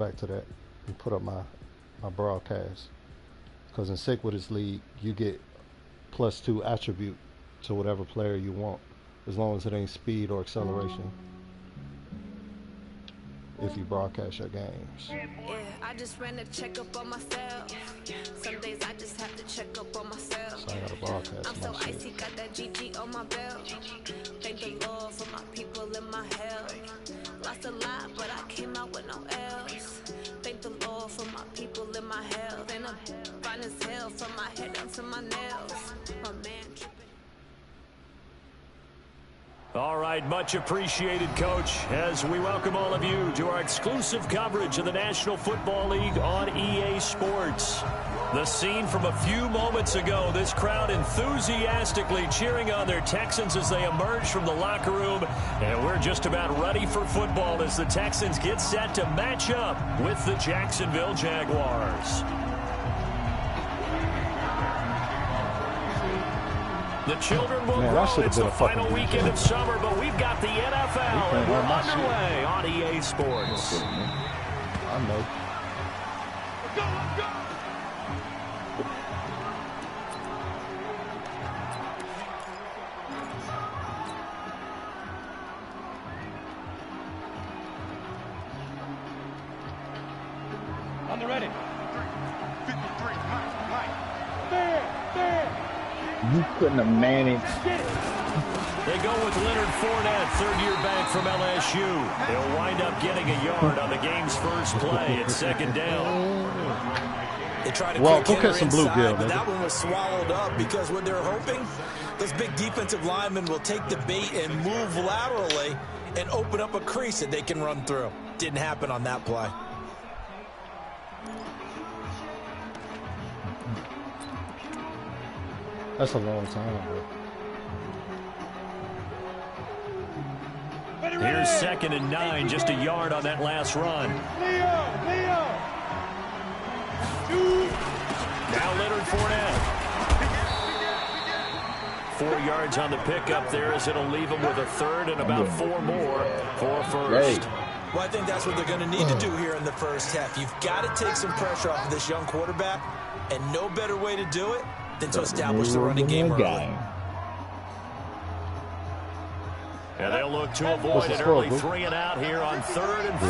back to that and put up my broadcast. Because in Sequitous League, you get +2 attribute to whatever player you want, as long as it ain't speed or acceleration. If you broadcast your games. Yeah, I just ran a checkup on myself. Some days I just have to check up on myself. So I gotta broadcast I'm so my shit. icy, got that GG on my belt. Thank the Lord for my people in my health. Lost a lot, but I came out with no else. Thank the Lord for my people in my health. And I'm fine as hell from my head down to my nails. My man tripping. All right, much appreciated, Coach, as we welcome all of you to our exclusive coverage of the National Football League on EA Sports. The scene from a few moments ago, this crowd enthusiastically cheering on their Texans as they emerge from the locker room, and we're just about ready for football as the Texans get set to match up with the Jacksonville Jaguars. The children will grow. It's the final weekend of summer, but we've got the NFL, and we're underway on EA Sports. I know. Let's go, let's go! On the ready. 53, Mike. There. You couldn't have managed. They go with Leonard Fournette, third-year back from LSU. They'll wind up getting a yard on the game's first play at second down. They tried to Well, quick look at some inside, bluegill, but that one was swallowed up because what they're hoping, those big defensive linemen will take the bait and move laterally and open up a crease that they can run through. Didn't happen on that play. That's a long time, bro. Here's 2nd and 9, just a yard on that last run. Leo! Now Leonard Fournette. 4 yards on the pickup there as it'll leave him with a third and about 4 more for a first. Well, I think that's what they're going to need to do here in the first half. You've got to take some pressure off of this young quarterback, and no better way to do it than to establish the running game early. And they'll look to avoid an early 3 and out here on 3rd and 4.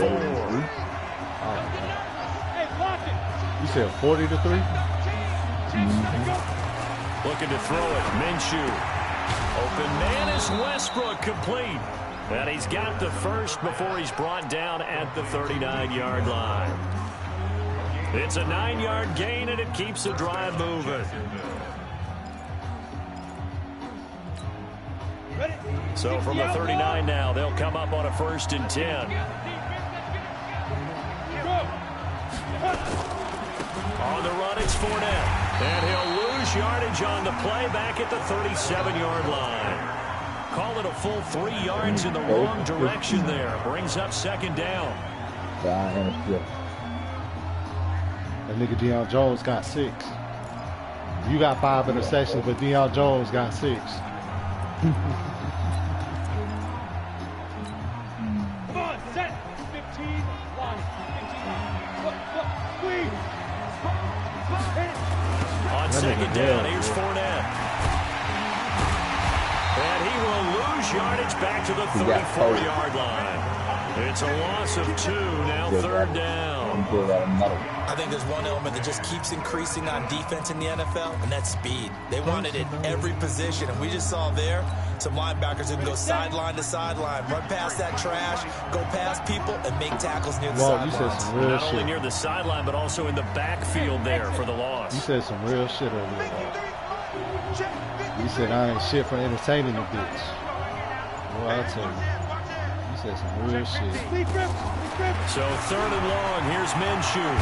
You said 40 to 3? Looking to throw it. Minshew. Open man is Westbrook, complete. And he's got the first before he's brought down at the 39-yard line. It's a 9-yard gain, and it keeps the drive moving. So from the 39 now, they'll come up on a 1st and 10. On the run, it's Fournette. And he'll lose yardage on the play back at the 37-yard line. Call it a full 3 yards in the wrong direction there. Brings up 2nd down. That nigga Deion Jones got 6. You got 5 interceptions, but Deion Jones got 6. Come on, set. 15, 1, 15. On 2nd down, here's Fournette. And he will lose yardage back to the 34-yard line. It's a loss of 2, now 3rd down. I think there's one element that just keeps increasing on defense in the NFL, and that's speed. They want it in every position, and we just saw there some linebackers who can go sideline to sideline, run past that trash, go past people, and make tackles near the sidelines. Not only near the sideline, but also in the backfield there for the loss. You said some real shit earlier. You said I ain't shit for entertaining the bitch. Well, I tell you. You said some real shit. So 3rd and long, here's Minshew.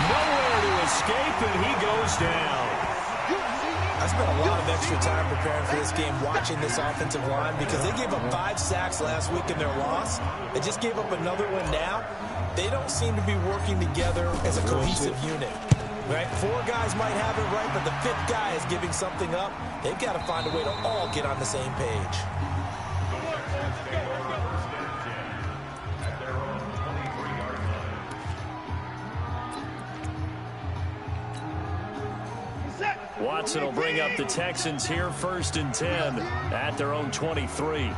Nowhere to escape, and he goes down. I spent a lot of extra time preparing for this game, watching this offensive line, because they gave up 5 sacks last week in their loss. They just gave up another one now. They don't seem to be working together as a cohesive unit. Right? 4 guys might have it right, but the 5th guy is giving something up. They've got to find a way to all get on the same page. Watson will bring up the Texans here 1st and 10 at their own 23.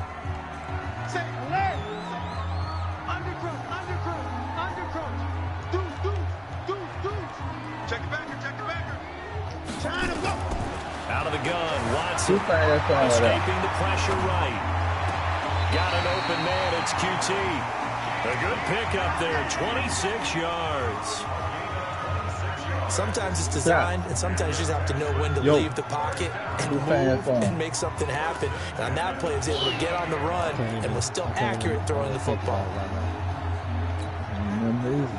Out of the gun, Watson escaping the pressure right. Got an open man, it's QT. A good pickup there, 26 yards. Sometimes it's designed, and sometimes you just have to know when to leave the pocket and move and make something happen. And on that play, he was able to get on the run and was still accurate throwing the football.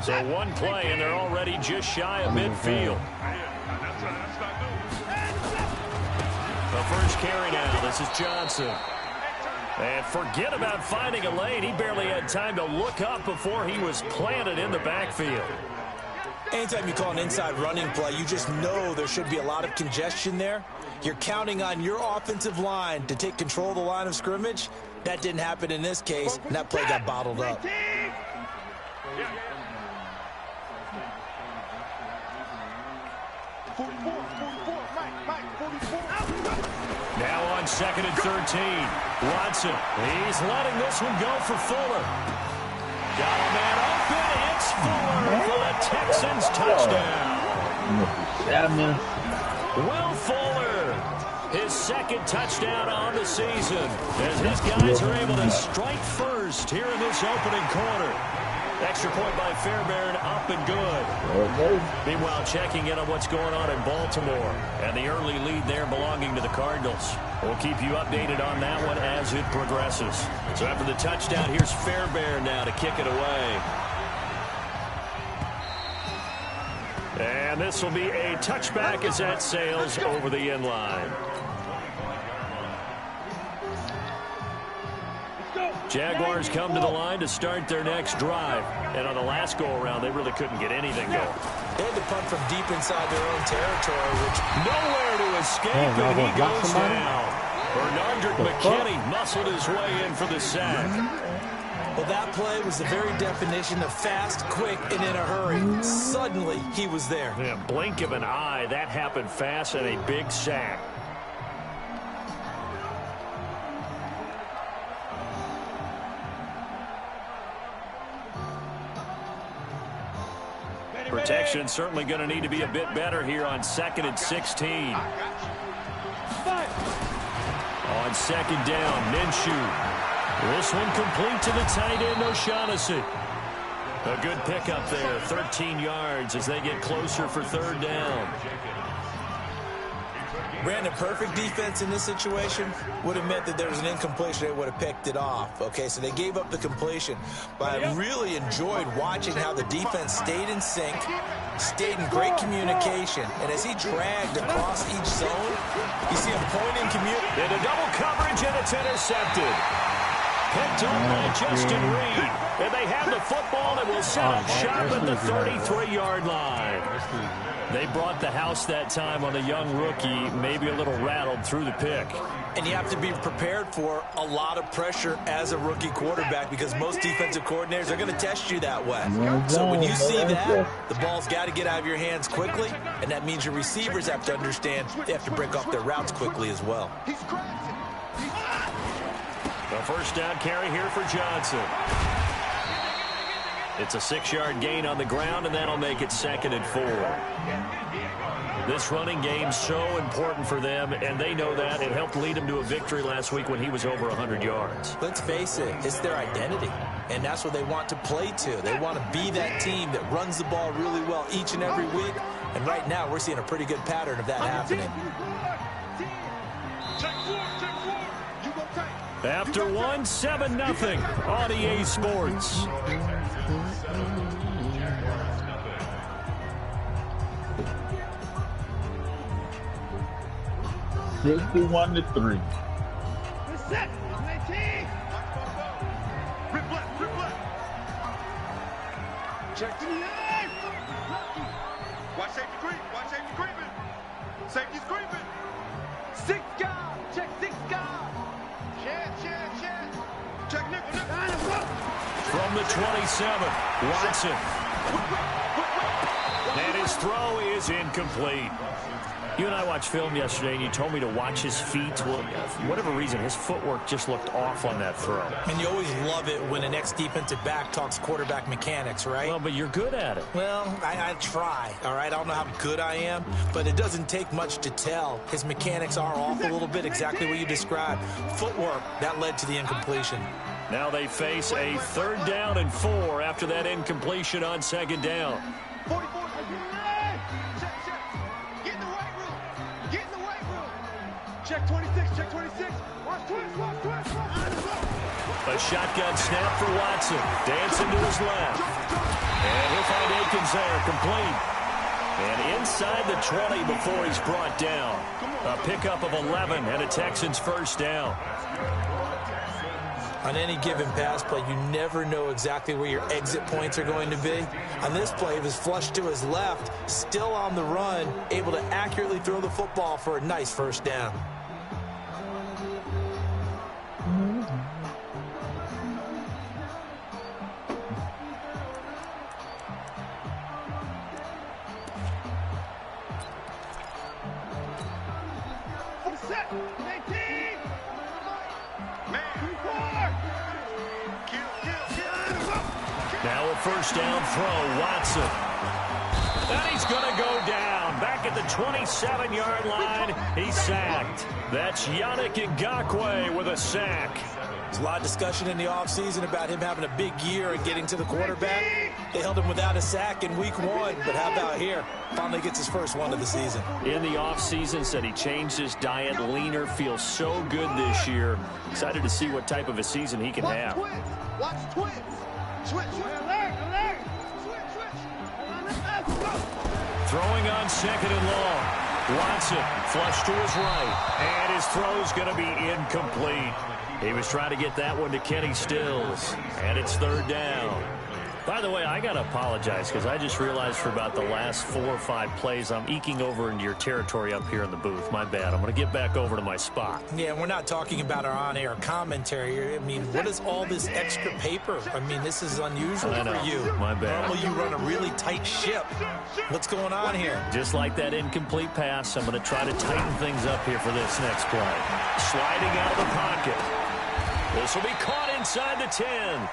So one play, and they're already just shy of midfield. The first carry now, this is Johnson. And forget about finding a lane. He barely had time to look up before he was planted in the backfield. Anytime you call an inside running play, you just know there should be a lot of congestion there. You're counting on your offensive line to take control of the line of scrimmage. That didn't happen in this case, and that play got bottled up. Now on 2nd and 13. Watson, he's letting this one go for Fuller. Got a man open. It's Fuller for the Texans touchdown. Will Fuller, his 2nd touchdown on the season, as his guys are able to strike first here in this opening quarter. Extra point by Fairbairn, up and good. Meanwhile, checking in on what's going on in Baltimore and the early lead there belonging to the Cardinals. We'll keep you updated on that one as it progresses. So after the touchdown, here's Fairbairn now to kick it away. And this will be a touchback as that sails over the end line. Jaguars come to the line to start their next drive. And on the last go-around, they really couldn't get anything going. They had to punt from deep inside their own territory, which nowhere to escape, and he goes down. Bernard McKinney muscled his way in for the sack. Well, that play was the very definition of fast, quick, and in a hurry. Suddenly, he was there. Yeah, blink of an eye, that happened fast, and a big sack. Protection certainly going to need to be a bit better here on 2nd and 16. On 2nd down, Minshew. This one complete to the tight end, O'Shaughnessy. A good pickup there, 13 yards as they get closer for 3rd down. Brandon, perfect defense in this situation would have meant that there was an incompletion. They would have picked it off. Okay, so they gave up the completion. But I really enjoyed watching how the defense stayed in sync, stayed in great communication. And as he dragged across each zone, you see him pointing, into double coverage, and it's intercepted. Picked up by Justin Reed. And they have the football and will set up shop at the 33-yard line. They brought the house that time on the young rookie, maybe a little rattled through the pick. And you have to be prepared for a lot of pressure as a rookie quarterback because most defensive coordinators are going to test you that way. So when you see that, the ball's got to get out of your hands quickly, and that means your receivers have to understand they have to break off their routes quickly as well. The first down carry here for Johnson. It's a 6-yard gain on the ground, and that'll make it 2nd and 4. This running game's so important for them, and they know that. It helped lead them to a victory last week when he was over 100 yards. Let's face it, it's their identity, and that's what they want to play to. They want to be that team that runs the ball really well each and every week, and right now we're seeing a pretty good pattern of that happening. After 7-0 on EA Sports. $61 to 3. Check to the line. Watch safety creep. Watch safety creeping. Safety's creeping. 6 guard. Check 6 guard. Check. Check nickel. From the 27, Watson. And his throw is incomplete. You and I watched film yesterday, and you told me to watch his feet. Well, for whatever reason, his footwork just looked off on that throw. And you always love it when an ex-defensive back talks quarterback mechanics, right? Well, but you're good at it. Well, I try, all right? I don't know how good I am, but it doesn't take much to tell. His mechanics are off a little bit, exactly what you described. Footwork, that led to the incompletion. Now they face a 3rd down and 4 after that incompletion on 2nd down. 44. Check 26, check 26. Watch twist, watch twist, watch twist. A shotgun snap for Watson. Dancing to his left. And he'll find Akins there, complete. And inside the 20 before he's brought down. A pickup of 11 and a Texans 1st down. On any given pass play, you never know exactly where your exit points are going to be. On this play, he was flushed to his left, still on the run, able to accurately throw the football for a nice 1st down. Now a 1st down throw, Watson. And he's going to go down. Back at the 27-yard line, he's sacked. That's Yannick Ngakoue with a sack. There's a lot of discussion in the offseason about him having a big year and getting to the quarterback. They held him without a sack in week 1, but how about here? Finally gets his first one of the season. In the offseason, said he changed his diet, leaner, feels so good this year. Excited to see what type of a season he can have. Watch twins. Switch, alert. Switch. Throwing on 2nd and long. Watson flush to his right. And his throw's going to be incomplete. He was trying to get that one to Kenny Stills. And it's 3rd down. By the way, I got to apologize because I just realized for about the last 4 or 5 plays, I'm eking over into your territory up here in the booth. My bad. I'm going to get back over to my spot. Yeah, we're not talking about our on-air commentary. I mean, what is all this extra paper? I mean, this is unusual for you. My bad. Normally you run a really tight ship. What's going on here? Just like that incomplete pass, I'm going to try to tighten things up here for this next play. Sliding out of the pocket. This will be caught inside the 10.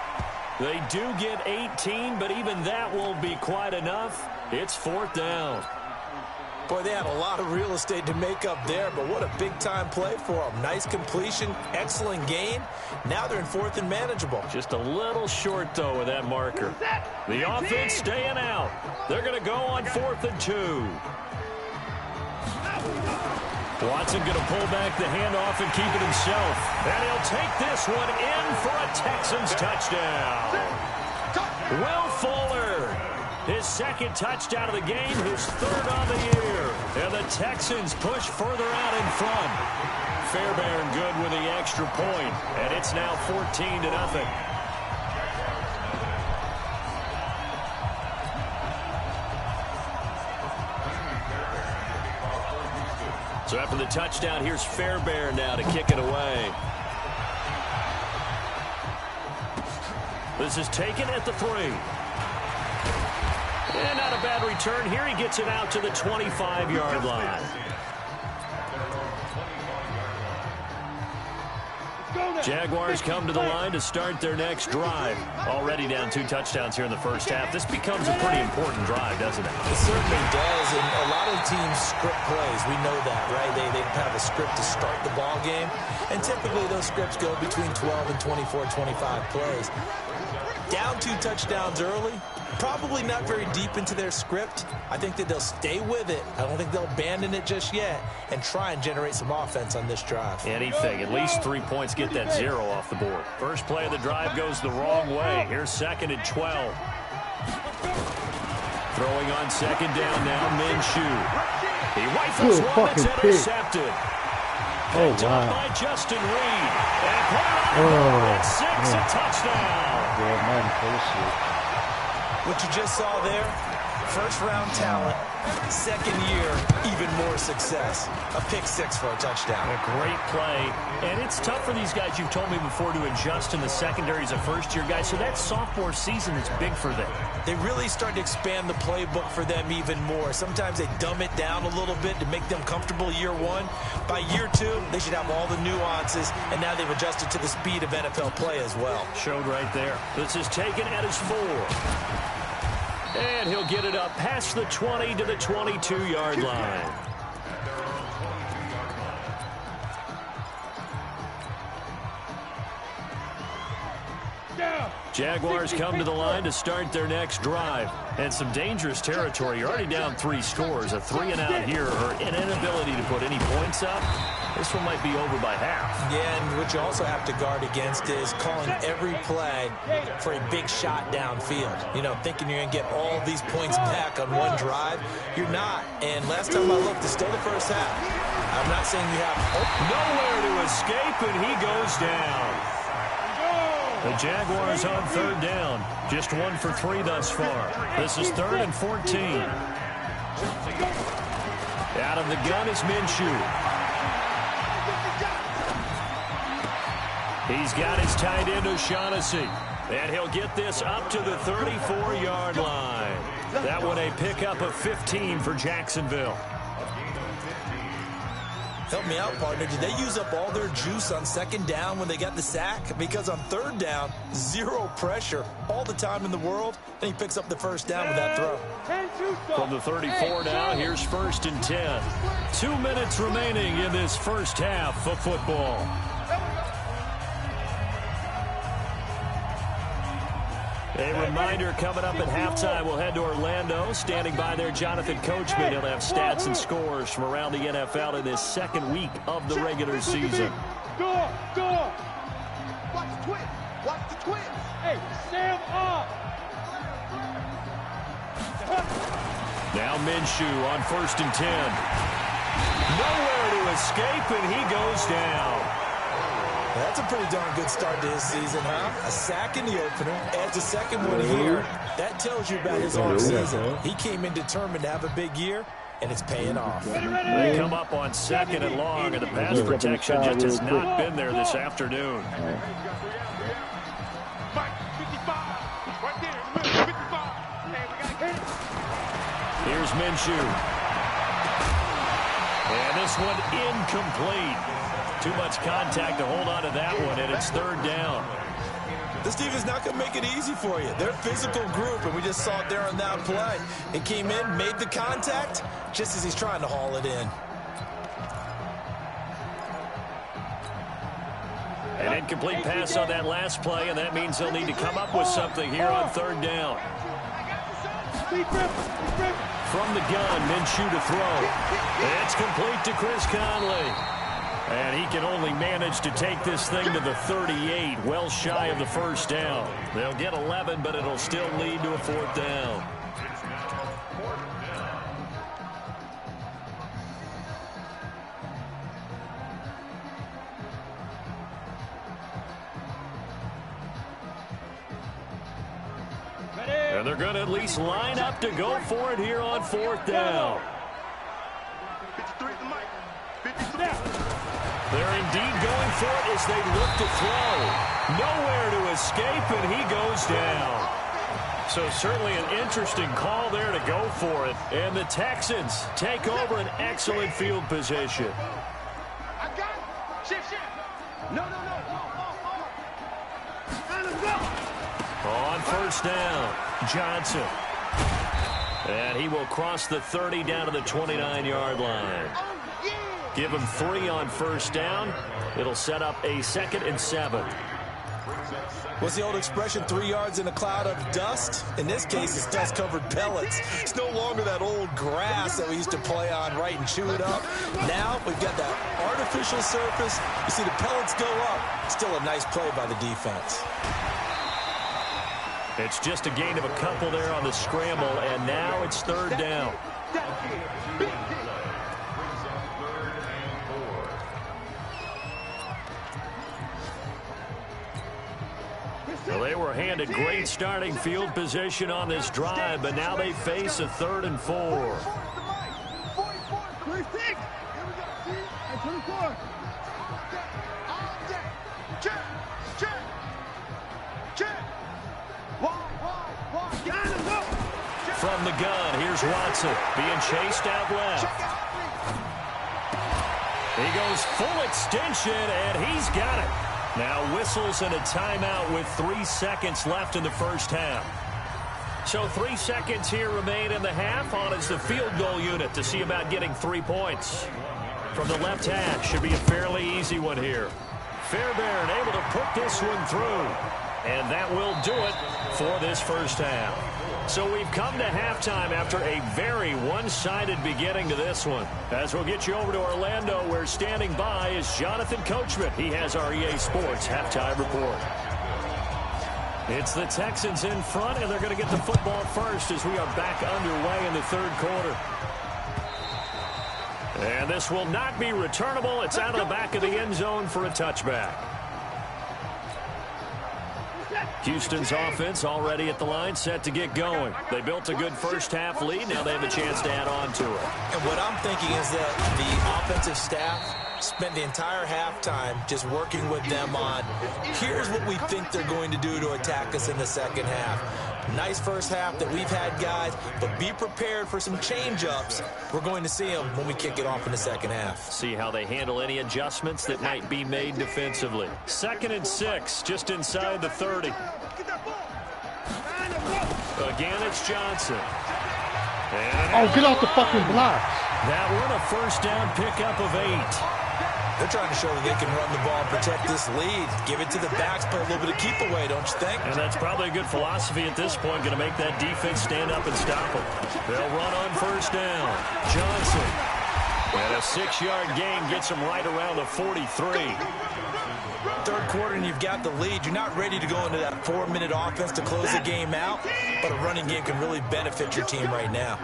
They do get 18, but even that won't be quite enough. It's 4th down. Boy, they had a lot of real estate to make up there, but what a big-time play for them. Nice completion, excellent gain. Now they're in 4th and manageable. Just a little short, though, with that marker. The offense staying out. They're going to go on 4th and 2. Watson going to pull back the handoff and keep it himself. And he'll take this one in for a Texans touchdown. Will Fuller, his 2nd touchdown of the game, his 3rd on the year. And the Texans push further out in front. Fairbairn good with the extra point. And it's now 14-0. So after the touchdown, here's Fairbairn now to kick it away. This is taken at the 3. And not a bad return. Here he gets it out to the 25-yard line. Jaguars come to the line to start their next drive. Already down 2 touchdowns here in the first half. This becomes a pretty important drive, doesn't it? It certainly does, and a lot of teams script plays. We know that, right? They have a script to start the ball game, and typically those scripts go between 12 and 24, 25 plays. Down 2 touchdowns early, probably not very deep into their script. I think that they'll stay with it. I don't think they'll abandon it just yet and try and generate some offense on this drive. Anything. At least 3 points, get that 0 off the board. First play of the drive goes the wrong way. Here's 2nd and 12. Throwing on 2nd down now, Minshew. He rifles one that's intercepted. Oh, wow. By Justin Reed. And put it on at 6, a touchdown. What you just saw there, First-round talent, second year, even more success. A pick six for a touchdown. A great play. And it's tough for these guys, you've told me before, to adjust in the secondary as a first-year guy. So that sophomore season is big for them. They really start to expand the playbook for them even more. Sometimes they dumb it down a little bit to make them comfortable year one. By year two, they should have all the nuances, and now they've adjusted to the speed of NFL play as well. Showed right there. This is taken at his 4. And he'll get it up past the 20 to the 22-yard line. Jaguars come to the line to start their next drive. And some dangerous territory. You're already down 3 scores. A 3-and-out here, or an inability to put any points up. This one might be over by half. Yeah, and what you also have to guard against is calling every play for a big shot downfield. You know, thinking you're going to get all these points back on one drive. You're not. And last time I looked, it's still the first half. I'm not saying you have nowhere to escape, and he goes down. The Jaguars on 3rd down. Just 1 for 3 thus far. This is 3rd and 14. Out of the gun is Minshew. He's got his tight end O'Shaughnessy. And he'll get this up to the 34-yard line. That one a pickup of 15 for Jacksonville. Help me out, partner. Did they use up all their juice on 2nd down when they got the sack? Because on 3rd down, 0 pressure all the time in the world, and he picks up the 1st down with that throw. From the 34 now, here's 1st and 10. 2 minutes remaining in this first half of football. A reminder, coming up at halftime, we'll head to Orlando. Standing by there, Jonathan Coachman. He'll have stats and scores from around the NFL in this 2nd week of the regular season. Go! Watch the twins! Watch the twins! Hey, Sam up! Now Minshew on 1st and 10. Nowhere to escape, and he goes down. That's a pretty darn good start to his season, huh? A sack in the opener, adds a second one here. That tells you about his offseason. He came in determined to have a big year, and it's paying off. They come up on 2nd and long, and the pass protection just has not been there this afternoon. Here's Minshew. And this one incomplete. Too much contact to hold on to that one, and it's 3rd down. This team is not going to make it easy for you. They're a physical group, and we just saw it there on that play. It came in, made the contact, just as he's trying to haul it in. An incomplete pass on that last play, and that means they'll need to come up with something here on 3rd down. From the gun, Minshew to throw. It's complete to Chris Conley. And he can only manage to take this thing to the 38, well shy of the 1st down. They'll get 11, but it'll still lead to a 4th down. And they're going to at least line up to go for it here on 4th down. 53 the mic. 53. They're indeed going for it as they look to throw. Nowhere to escape, and he goes down. So certainly an interesting call there to go for it. And the Texans take over an excellent field position. I got it. Shift. No. On 1st down, Johnson. And he will cross the 30 down to the 29-yard line. Give him 3 on 1st down. It'll set up a 2nd and 7. What's the old expression, 3 yards in a cloud of dust? In this case, it's dust-covered pellets. It's no longer that old grass that we used to play on, right, and chew it up. Now we've got that artificial surface. You see the pellets go up. Still a nice play by the defense. It's just a gain of a couple there on the scramble, and now it's 3rd down. Well, they were handed great starting field position on this drive, but now they face a 3rd and 4. 26. And 24. Check. From the gun, here's Watson being chased out left. He goes full extension, and he's got it. Now whistles and a timeout with 3 seconds left in the first half. So 3 seconds here remain in the half. On is the field goal unit to see about getting 3 points. From the left hash, should be a fairly easy one here. Fairbairn able to put this one through. And that will do it for this first half. So we've come to halftime after a very one-sided beginning to this one. As we'll get you over to Orlando, where standing by is Jonathan Coachman. He has our EA Sports halftime report. It's the Texans in front, and they're going to get the football first as we are back underway in the 3rd quarter. And this will not be returnable. It's out of the back of the end zone for a touchback. Houston's offense already at the line, set to get going. They built a good first half lead. Now they have a chance to add on to it. And what I'm thinking is that the offensive staff spent the entire halftime just working with them on, here's what we think they're going to do to attack us in the second half. Nice first half that we've had, guys, but be prepared for some change-ups. We're going to see them when we kick it off in the second half. See how they handle any adjustments that might be made defensively. 2nd and 6, just inside the 30. Again, it's Johnson. Oh, get off the fucking block. That one, a first down pickup of 8. They're trying to show that they can run the ball and protect this lead. Give it to the backs, play a little bit of keep away, don't you think? And that's probably a good philosophy at this point, going to make that defense stand up and stop them. They'll run on first down. Johnson. And a 6-yard gain gets them right around the 43. 3rd quarter and you've got the lead. You're not ready to go into that 4-minute offense to close the game out, but a running game can really benefit your team right now.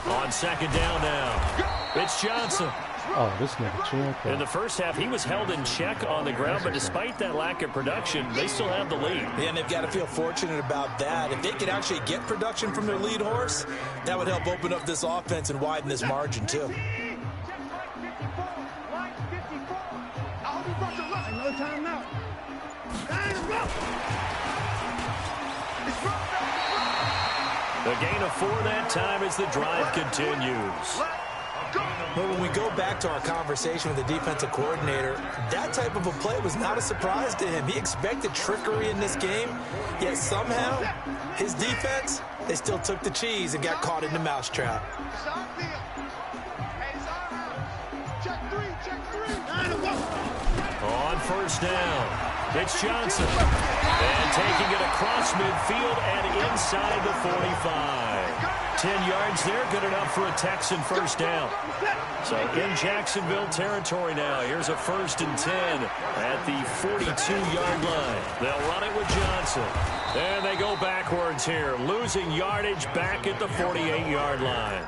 On 2nd down now. It's Johnson. Oh, this nigga true. In the first half, he was held in check on the ground, but despite that lack of production, they still have the lead. Yeah, and they've got to feel fortunate about that. If they could actually get production from their lead horse, that would help open up this offense and widen this margin, too. No timeout. The gain of 4 that time as the drive continues. But when we go back to our conversation with the defensive coordinator, that type of a play was not a surprise to him. He expected trickery in this game, yet somehow his defense, they still took the cheese and got caught in the mousetrap. On first down, it's Johnson. And taking it across midfield and inside the 45. 10 yards there, good enough for a Texan first down. So in Jacksonville territory now. Here's a 1st and 10 at the 42-yard line. They'll run it with Johnson. And they go backwards here, losing yardage back at the 48-yard line.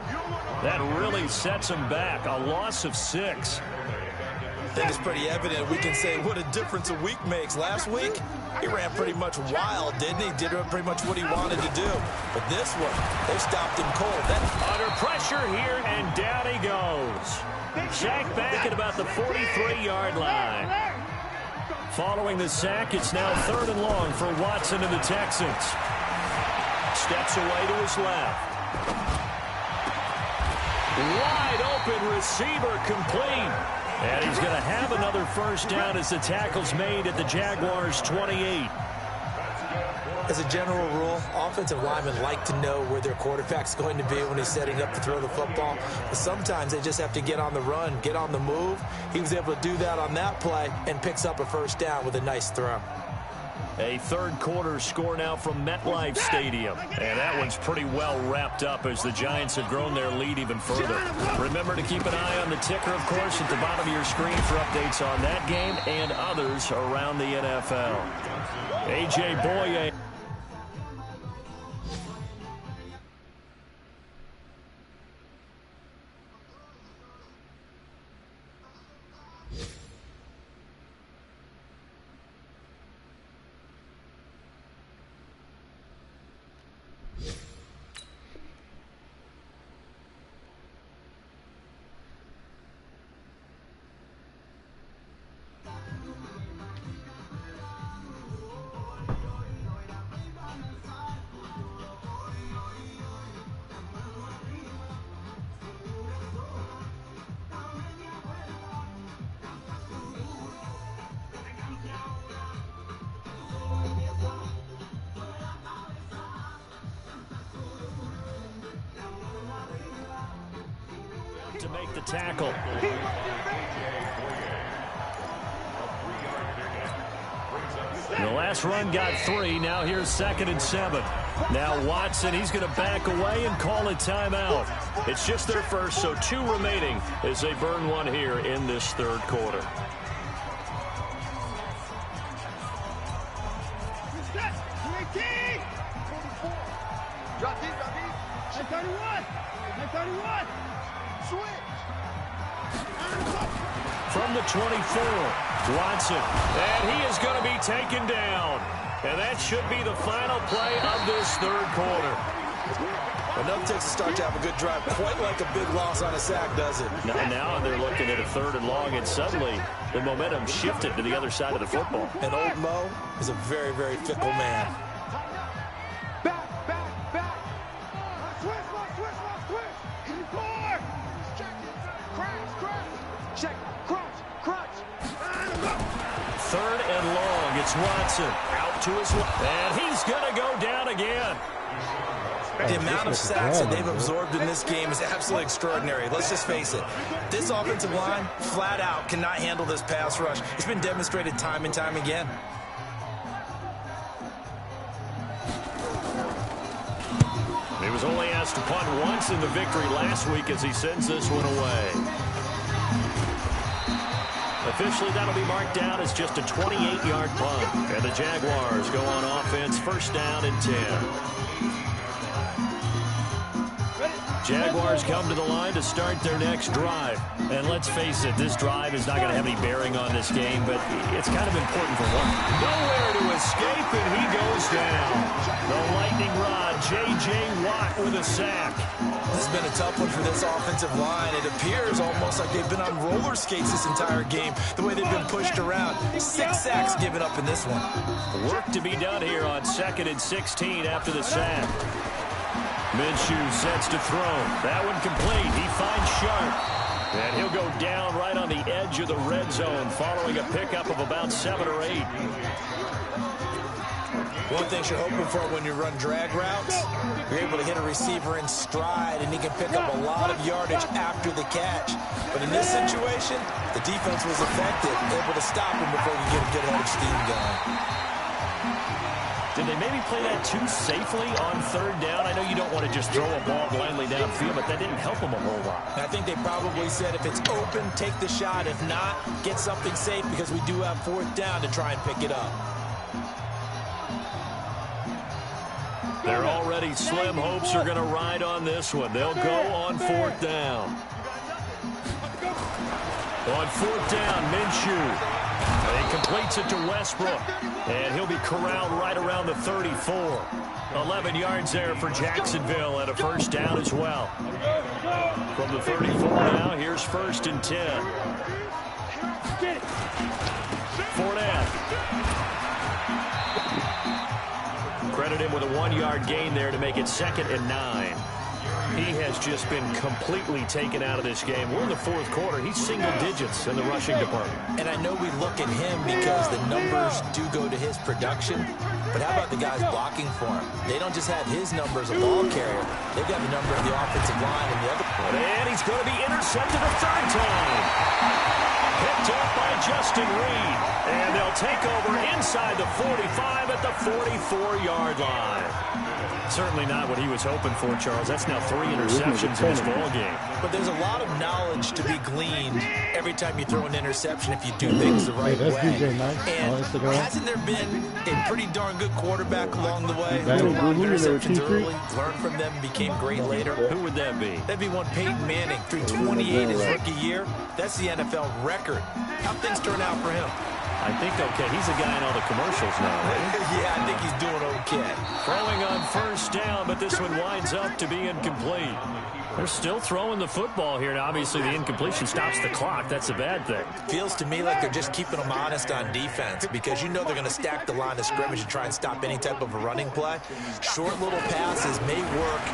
That really sets them back, a loss of 6. I think it's pretty evident. We can say what a difference a week makes. Last week, he ran pretty much wild, didn't he? Did pretty much what he wanted to do. But this one, they stopped him cold. Under pressure here, and down he goes. Sacked back at about the 43-yard line. Following the sack, it's now 3rd and long for Watson and the Texans. Steps away to his left. Wide open receiver complete. And he's going to have another first down as the tackle's made at the Jaguars' 28. As a general rule, offensive linemen like to know where their quarterback's going to be when he's setting up to throw the football. But sometimes they just have to get on the run, get on the move. He was able to do that on that play and picks up a first down with a nice throw. A 3rd quarter score now from MetLife Stadium. And that one's pretty well wrapped up as the Giants have grown their lead even further. Remember to keep an eye on the ticker, of course, at the bottom of your screen for updates on that game and others around the NFL. A.J. Boye. make the tackle. The last run got 3. Now here's 2nd and 7. Now Watson, he's going to back away and call a timeout. It's just their first, so 2 remaining as they burn 1 here in this 3rd quarter. From the 24, Watson, and he is going to be taken down. And that should be the final play of this 3rd quarter. Enough takes to start to have a good drive, quite like a big loss on a sack, does it? Now they're looking at a 3rd and long, and suddenly the momentum shifted to the other side of the football. And old Mo is a very, very fickle man. Watson out to his left, and he's going to go down again. The amount of sacks that they've absorbed in this game is absolutely extraordinary. Let's just face it. This offensive line, flat out, cannot handle this pass rush. It's been demonstrated time and time again. He was only asked to punt once in the victory last week as he sends this one away. Officially, that'll be marked down as just a 28-yard punt. And the Jaguars go on offense, 1st down and 10. Jaguars come to the line to start their next drive. And let's face it, this drive is not going to have any bearing on this game, but it's kind of important for one. Nowhere to escape, and he goes down. The lightning rod, J.J. Watt with a sack. This has been a tough one for this offensive line. It appears almost like they've been on roller skates this entire game, the way they've been pushed around. 6 sacks given up in this one. Work to be done here on 2nd and 16 after the sack. Minshew sets to throw. That one complete. He finds Sharp. And he'll go down right on the edge of the red zone following a pickup of about 7 or 8. One thing you're hoping for when you run drag routes, you're able to hit a receiver in stride, and he can pick up a lot of yardage after the catch. But in this situation, the defense was effective, able to stop him before he could get a good head of steam going. Did they maybe play that too safely on 3rd down? I know you don't want to just throw a ball blindly downfield, but that didn't help them a whole lot. I think they probably said if it's open, take the shot. If not, get something safe because we do have 4th down to try and pick it up. Their already slim hopes are going to ride on this one. They'll go on 4th down. On 4th down, Minshew. He completes it to Westbrook. And he'll be corralled right around the 34. 11 yards there for Jacksonville and a 1st down as well. From the 34 now, here's 1st and 10. Fournette. Credit him with a 1-yard gain there to make it 2nd and 9. He has just been completely taken out of this game. We're in the 4th quarter. He's single digits in the rushing department. And I know we look at him because the numbers do go to his production. But how about the guys blocking for him? They don't just have his number as a ball carrier. They've got the number of the offensive line and the other. And he's going to be intercepted a 3rd time. Picked up by Justin Reed. And they'll take over inside the 45 at the 44-yard line. Certainly not what he was hoping for, Charles. That's now 3 interceptions in this ball game. But there's a lot of knowledge to be gleaned every time you throw an interception if you do things the right way. And hasn't there been a pretty darn good quarterback along the way? Threw a lot of interceptions early, learned from them, became great later. Who would that be? That'd be one Peyton Manning. Threw 28 his rookie year. That's the NFL record. How'd things turn out for him? I think okay. He's a guy in all the commercials now, right? Yeah, I think he's doing okay. Throwing on 1st down, but this one winds up to be incomplete. They're still throwing the football here. Now, obviously, the incompletion stops the clock. That's a bad thing. Feels to me like they're just keeping them honest on defense because you know they're going to stack the line of scrimmage and try and stop any type of a running play. Short little passes may work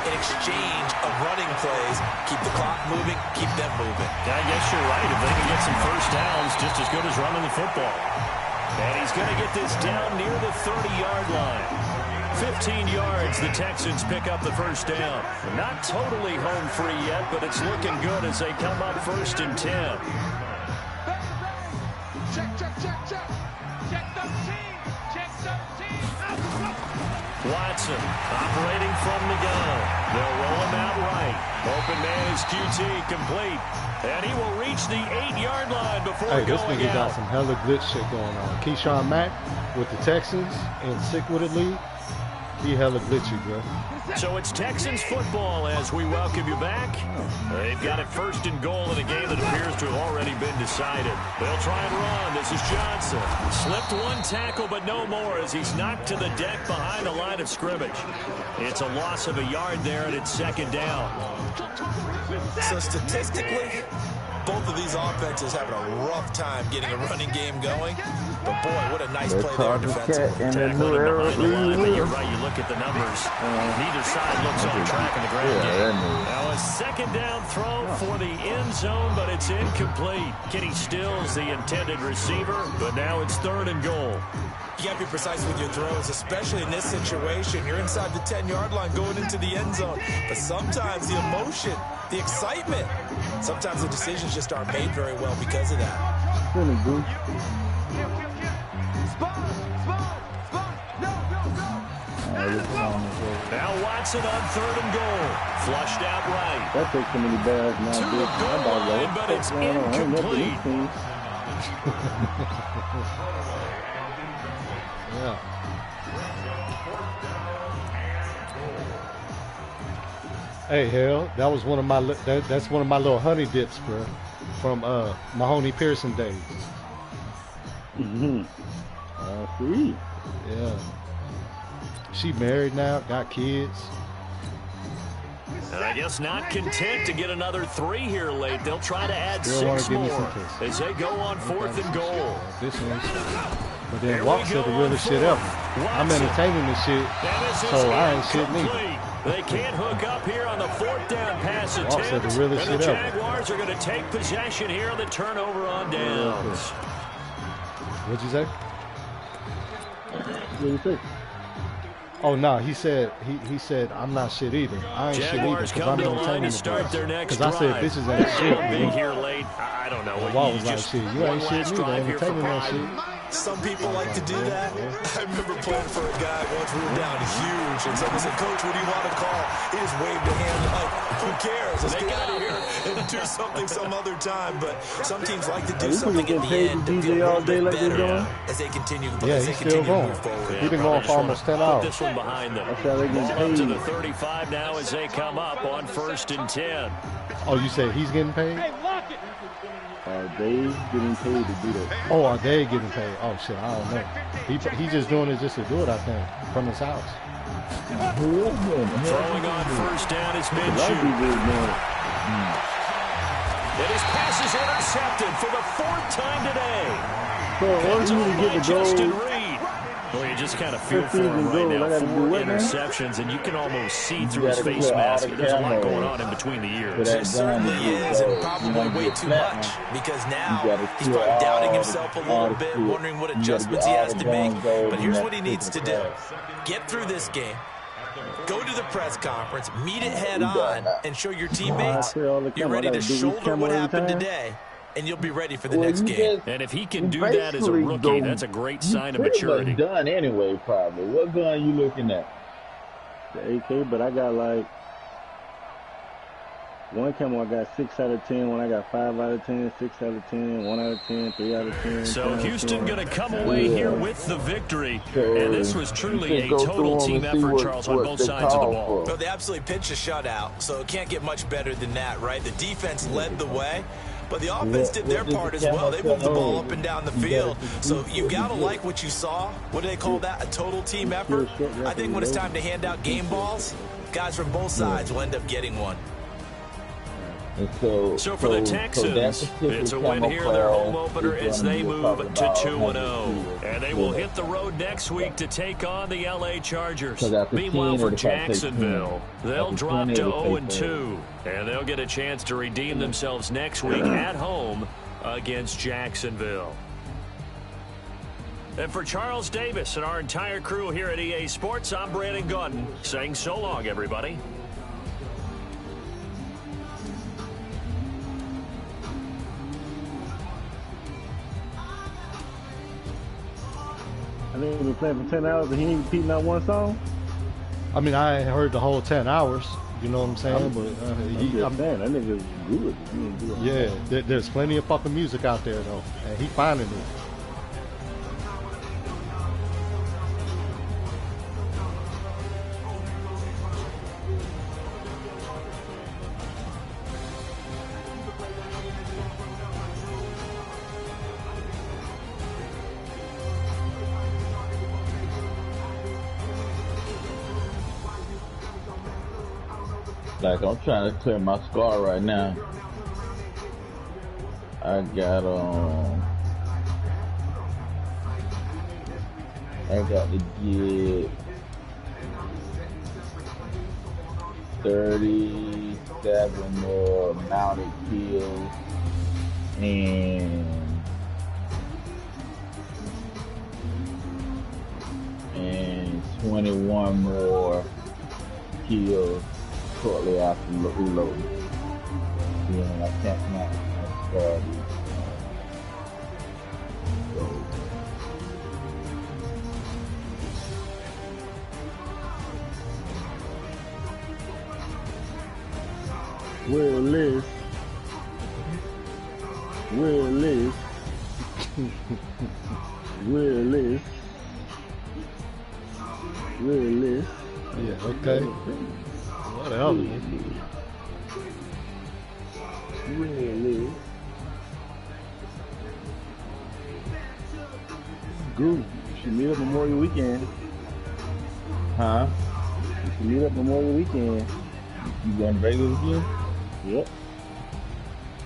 in exchange of running plays. Keep the clock moving, keep them moving. I guess you're right. If they can get some 1st downs, just as good as running the football. And he's going to get this down near the 30-yard line. 15 yards, the Texans pick up the first down. Not totally home free yet, but it's looking good as they come up 1st and 10. Watson operating from the gun. They'll roll him out right. Open man is QT, complete. And he will reach the 8-yard line before going out. This nigga got some hella glitch shit going on. Keyshawn Mack with the Texans and Sick with it league. He hella glitchy, bro. So it's Texans football as we welcome you back. They've got it 1st and goal in a game that appears to have already been decided. They'll try and run. This is Johnson. Slipped one tackle, but no more as he's knocked to the deck behind the line of scrimmage. It's a loss of a yard there, and it's 2nd down. So statistically, both of these offenses having a rough time getting a running game going. But boy, what a nice play there defensively. Tackling him behind the line, but you're right, you look at the numbers. Neither side looks on track in the ground game. Now a 2nd down throw for the end zone, but it's incomplete. Kenny Stills, the intended receiver, but now it's 3rd and goal. You got to be precise with your throws, especially in this situation. You're inside the 10-yard line going into the end zone. But sometimes the emotion, the excitement, sometimes the decisions just aren't made very well because of that. Now Watson on 3rd and goal. Flushed out right. That takes so many bags now. To the goal line, but it's incomplete. Yeah. Hey, hell, that was one of my that's one of my little honey dips, bro, from Mahoney Pearson days. See. Yeah. She married now, got kids. And I guess not content to get another 3 here late. They'll try to add Still 6 more as they go on 4th and goal. This one. But then Walk said the realest shit ever. I'm entertaining this shit, so I ain't shit neither. They can't hook up here on the 4th down pass Walk said attempt. the realest And the shit ever. Jaguars are going to take possession here on the turnover on downs. What'd you say? What do you say? Oh no, he said I'm not shit either. I ain't Jaguars shit either come to because the I'm line to entertaining start their the next Because I said drive. bitches ain't shit. Big Man. here late. I don't know. Wall was like just shit. You ain't one shit last neither. drive here for Entertaining that pride. shit. Some people like to do that. I remember playing for a guy once we were down huge, and someone said, "Coach, what do you want to call?" He just waved a hand like, "Who cares? Let's get out of here and do something some other time." But some teams like to do something at the end to feel a little bit better as they continue. Yeah, as they he's still continue to going. move forward. He's been going for almost 10 Put hours. this one behind them. That's how they get Up to paid. the 35 now as they come up on 1st and 10. Oh, you said he's getting paid? Dave's getting paid to do that. Oh, are they getting paid? Oh shit, I don't know. He's just doing it just to do it, I think, from his house. Throwing on 1st down is Minshew. And his pass is intercepted for the 4th time today. Comes off by Justin Reed. Well, you just kind of feel for him right now. 4 interceptions, and you can almost see through his face mask. There's a lot going on in between the ears. It certainly is, and probably way too much, because now he's probably doubting himself a little bit, wondering what adjustments he has to make. But here's what he needs to do. Get through this game. Go to the press conference, meet it head on, and show your teammates you're ready to shoulder what happened today, and you'll be ready for the next game. And if he can do that as a rookie, that's a great sign of maturity. Done anyway, probably. What gun you looking at? The AK, but I got like one camo I got 6 out of 10, one I got 5 out of 10, 6 out of 10, 1 out of 10, 3 out of 10. So Houston going to come away here with the victory. And this was truly a total team effort, Charles, on both sides of the ball. Well, they absolutely pitched a shutout, so it can't get much better than that, right? The defense led the way, but the offense did their part as well. They moved the ball up and down the field. So you got to like what you saw. What do they call that? A total team effort? I think when it's time to hand out game balls, guys from both sides will end up getting one. So for the Texans, it's a win here, their home opener, as they move to 2-0. And they will hit the road next week to take on the LA Chargers. Meanwhile, for Jacksonville, they'll drop to 0-2. And they'll get a chance to redeem themselves next week at home against Jacksonville. And for Charles Davis and our entire crew here at EA Sports, I'm Brandon Gaudin saying so long, everybody. I think we've been playing for 10 hours and he ain't repeating that one song. I mean, I ain't heard the whole 10 hours. You know what I'm saying? I'm just saying, that nigga's good. He ain't doing Yeah, there's plenty of fucking music out there, though. And he finding it. Like, I'm trying to clear my scar right now. I got to get 37 more mounted kills and 21 more kills shortly after reloading. Yeah, I can't not start it. Willis. Willis. Willis. Willis. Yeah, okay. Whatever. Willis. Good. You should meet up Memorial Weekend. Huh? You should meet up Memorial Weekend. You going to Vegas again? Yep.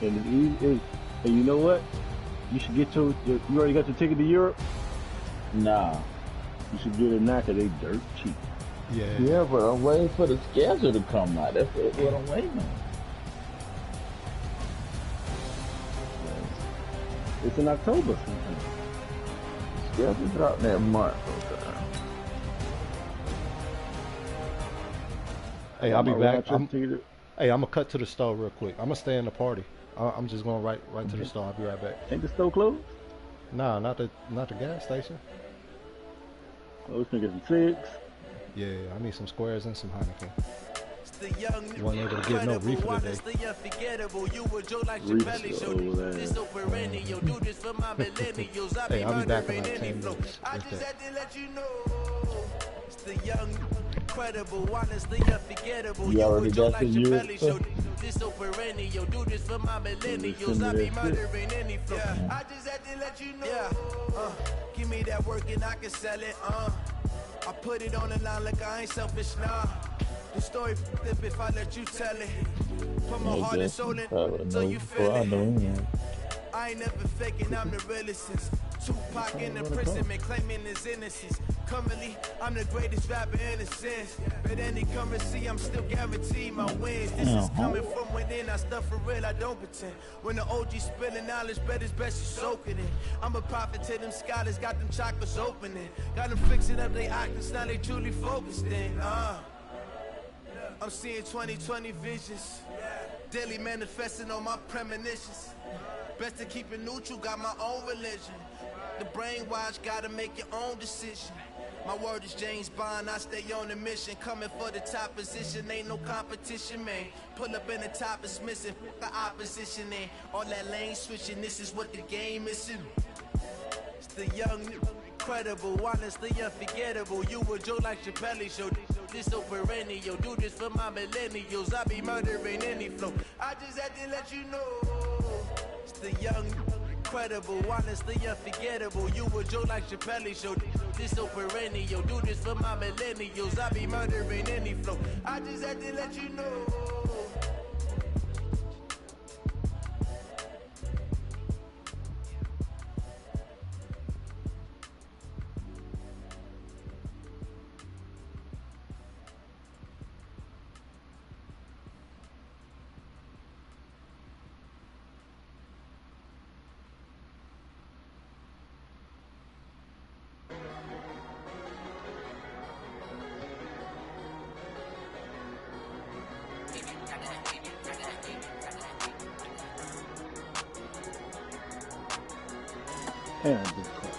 And you know what? You should get you already got your ticket to Europe? Nah. You should get it now because they dirt cheap. Yeah. Yeah, but I'm waiting for the schedule to come out. That's what I'm waiting on. It's in October. Schedule drop that month. Hey, I'll be back. Hey, I'm gonna cut to the store real quick. I'm gonna stay in the party. I'm just going right to the store. I'll be right back. Ain't the store closed? Nah, not the gas station. Oh, this nigga some cigs. Yeah, I need some squares and some Heineken. You wasn't able to get no reefer today. Hey, I'll be back in like 10 minutes. You already got the year stuff? This so perennial, do this for my millennials. I be murdering any flow. I just had to let you know. Give me that work and I can sell it. I put it on the line like I ain't selfish, nah. The story flip if I let you tell it. Put my heart and soul in so you feel it. I ain't never faking, I'm the realest since Tupac in the prison, man, claiming his innocence. Currently, I'm the greatest rapper in a sense. But any currency, I'm still guaranteed my wins. This is coming from within, I stuff for real, I don't pretend. When the OG spilling knowledge, bet it's best you soak it in. I'm a prophet to them scholars, got them chakras opening. Got them fixing up they octaves, now they truly focused in. I'm seeing 2020 visions. Daily manifesting on my premonitions. Best to keep it neutral, got my own religion. The brainwash, gotta make your own decision. My word is James Bond, I stay on a mission. Coming for the top position, ain't no competition, man. Pull up in the top, it's missing, the opposition, and all that lane switching, this is what the game is. It's the young, incredible, honestly unforgettable. You a Joe like Chappelle show. This so perennial, do this for my millennials. I be murdering any flow. I just had to let you know. It's the young, incredible, honestly unforgettable. You a Joe like Chappelle show. This so perennial, do this for my millennials. I be murdering any flow. I just had to let you know. And I just caught.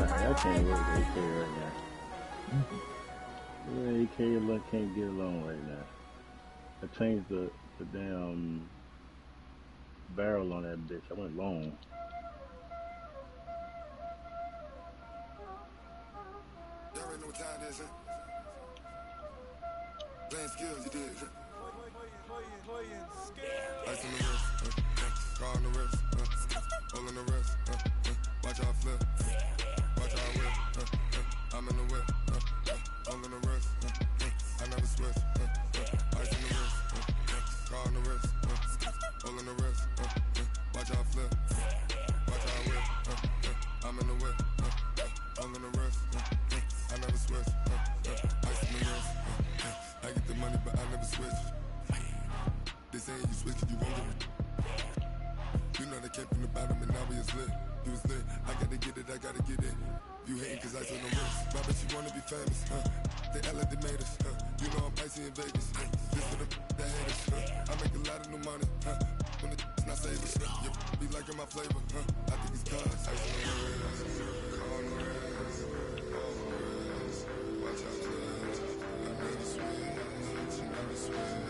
I can't work AK right now. Yeah, AK can't get along right now. I changed the damn barrel on that bitch. I went long. Y'all already know what time it is, huh? Playing skills, you did. Ice on the wrist, car on the wrist, hole in the wrist, watch how I flip, watch how I whip, I'm in the whip, hole in the wrist, I never switch, ice on the wrist, car on the wrist, hole in the wrist, watch how I flip, watch how I whip, I'm in the whip, hole in the wrist, I never switch, ice on the wrist, I get the money but I never switch. They saying you switch it, you won't get it. You know they came from the bottom and now we is lit. You was lit, I gotta get it, I gotta get it. You hating cause I told no wrist. But I bet you wanna be famous, They act like they made us, You know I'm icy in Vegas, This for the that hate us, I make a lot of new money, When the not save us, You be liking my flavor, I think it's cause ice on the wrist, on the wrist, watch out for this. I never switch, I never switch.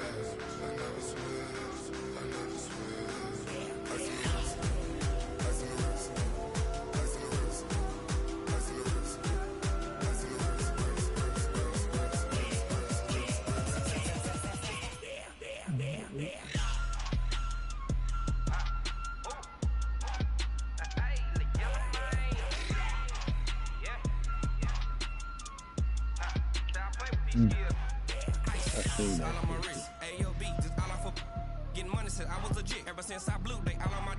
Since I blew, they all on my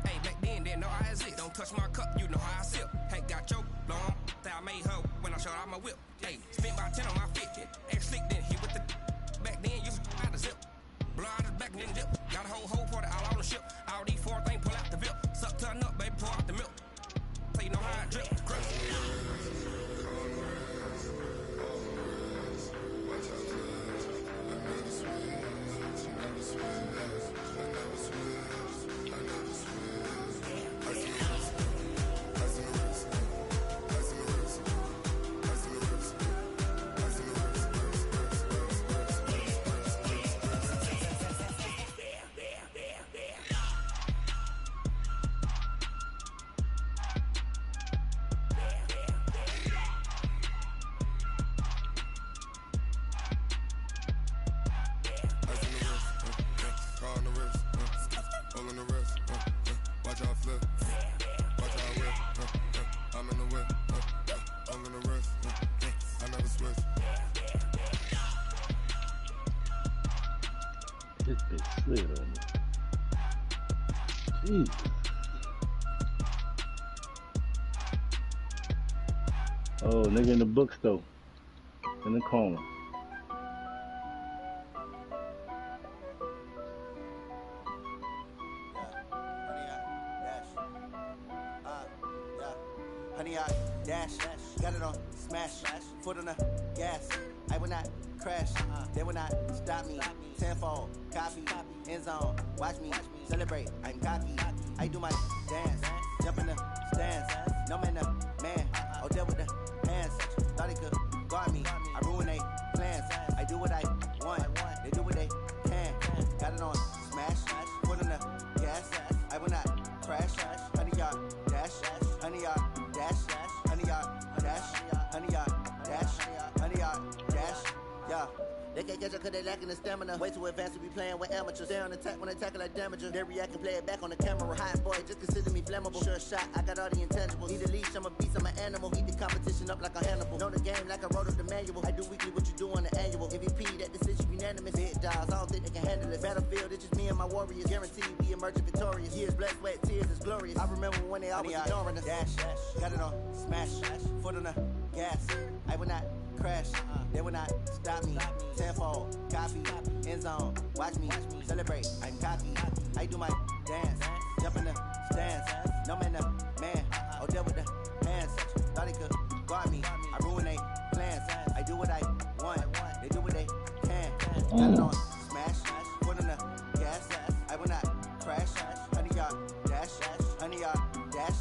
hey, back then, didn't know I exist. Don't touch my cup, you know how I sip. Hey, got your long that I made her when I showed out my whip. Hey, spent about 10 on my fit. Ex slick, then hit with the back then, you out the zip. Blow out the back, then dip. Got a whole party all on the ship. All these four things, pull out the VIP. Suck, turn up, baby, pour out the milk. So you know how I drip. Oh, nigga in the bookstore. In the corner. Honey, I dash, got it on smash, foot on the gas. I will not crash, they will not stop me. Tenfold, copy, end zone, watch me celebrate. I'm cocky, I do my dance, jump in the stands. No man, man, oh, there with the hands. Thought he could guard me, I ruin they plans. I do what I want, they do what they can. Got it on smash, foot on the gas. I will not crash, honey, y'all dash, honey, y'all dash, honey, y'all dash, honey, y'all dash, honey, y'all dash, yeah. They can't catch up cause they lacking the stamina. Way too advanced to be playing with amateurs. Stay on attack when they tackle like damager. They react and play it back on the camera. Hot boy, just consider me flammable. Sure shot, I got all the intangibles. Need a leash, I'm a beast, I'm an animal. Eat the competition up like a Hannibal. Know the game like I wrote up the manual. I do weekly what you do on the annual. MVP, that decision unanimous. Big dogs, I don't think they can handle it. Battlefield, it's just me and my warriors. Guaranteed we emerging victorious. Years, blood, sweat, tears, is glorious. I remember when they always ignoring us. Dash, got it on smash, foot on the gas. I will not crash, they will not stop me. Tenfold, copy, end zone, watch me celebrate. I'm cocky, I do my dance, jump in the stands. No man, man, oh, there with the hands. Thought he could guard me, I ruin they plans. I do what I want, they do what they can. Got it on smash, foot on the gas. I will not crash, honey, y'all dash, honey, y'all dash,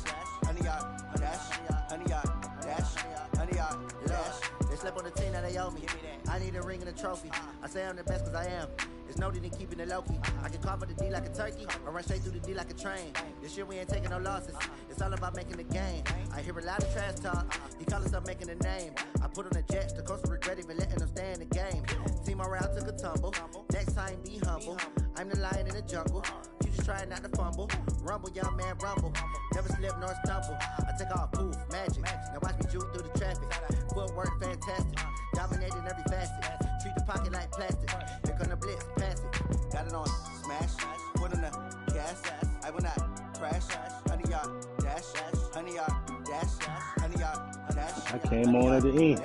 honey, y'all dash, honey, y'all dash, honey, y'all dash. They slept on the team, now they owe me. I need a ring and a trophy. I say I'm the best cause I am. There's no need in keeping it low-key. I can carve up the D like a turkey or run straight through the D like a train. This year we ain't taking no losses. It's all about making the game. I hear a lot of trash talk. He call himself making a name. I put on the Jets. The coach will regret even letting them stay in the game. Team morale took a tumble. Next time be humble. I'm the lion in the jungle. You just trying not to fumble. Rumble, young man, rumble. Never slip nor stumble. I take off, poof, magic. Now watch me juke through the traffic. Footwork fantastic. Dominating every facet. Treat the pocket like plastic. Here come the blitz, pass it. Got it on smash. Foot on the gas. I will not crash. Honey, y'all dash. Honey, y'all dash. Honey, y'all dash. I came on at the end.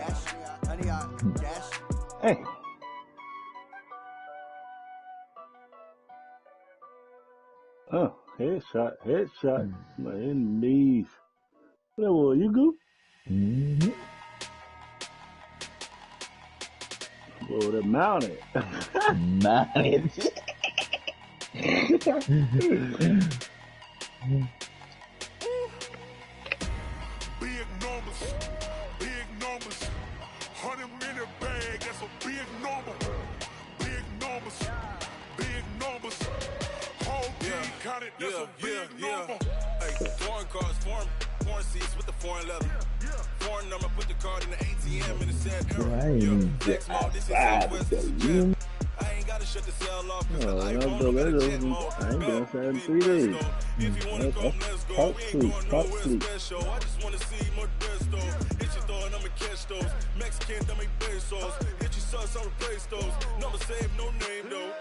Honey, y'all dash. Hey. Oh, headshot. My enemies. What was you go? Oh, they're mounted. Mounted. Big numbers. 100 minute bag, that's a big number. Big numbers. Whole team counted, that's a big number. Hey, foreign cars, foreign seats with the foreign leather. Foreign number, put the card in the ATM and it said error. I ain't even get outside to you. I ain't gotta shut the cell off. Oh, I ain't been outside in 3 days. That's talk sleep. I just wanna see more dress though. Hit you throwing, I'ma catch those. Mexican, dummy pesos. Hit you sus, I'll replace those. Number save, no name though.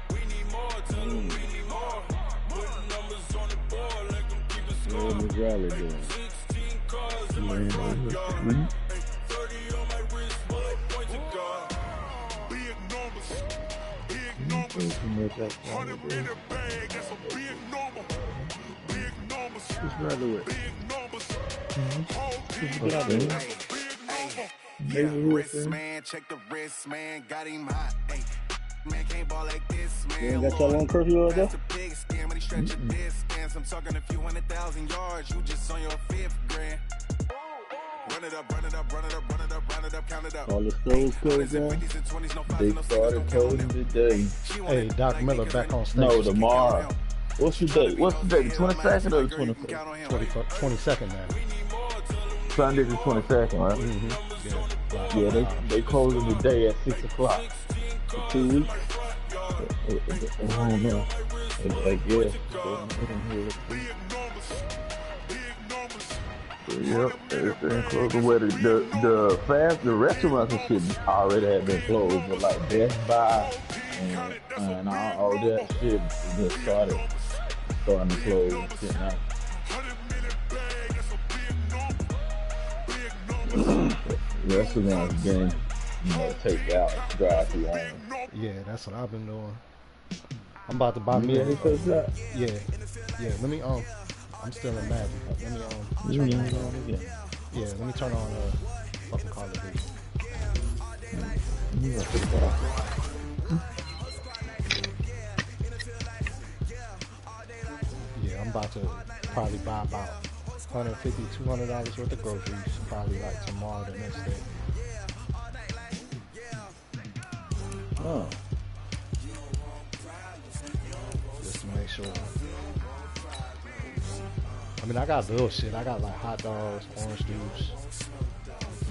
We need more, tell them we need more. Putting numbers on the board, like them keep it score. 16 cars in my front yard. 30 on my wrist, bullet point to God. Big numbers. 100 minute bag, that's a big number. Big numbers. Just rather with. Big numbers. Whole team, Get out there. that's a big number. Wrist man, check the wrist man, got him hot. Ay, man can't ball like this, man. You ain't got y'all on curfew out there? That's a big scam when he stretch your distance. I'm talking a few 100,000 yards, you just on your 5th grand. Run it up, count it up. All the stores closed down. They started closing today. Hey, Doc Miller back on stage. No, tomorrow. What's the date? The 22nd or the 21st? 22nd now. Sunday the 22nd, right? Yeah, they closing today at 6 o'clock. For 2 weeks. I don't know. I guess. Yep, everything closed. Where the restaurants and shit already had been closed, but like Best Buy and all that shit just started starting to close and shit now. Restaurants getting, take out, drive through only. Yeah, that's what I've been doing. I'm about to buy You me a ready for that? yeah. Let me I'm still in Magic. Let me let me turn on fucking Call of Duty. Yeah, I'm about to probably buy about $150, $200 worth of groceries, probably like tomorrow, the next day. Oh. Just to make sure. I mean, I got little shit. I got like hot dogs, orange juice,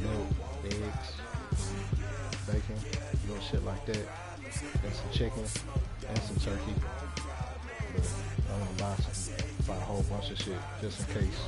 milk, eggs, bacon, little shit like that, and some chicken, and some turkey. But I want to buy a whole bunch of shit just in case.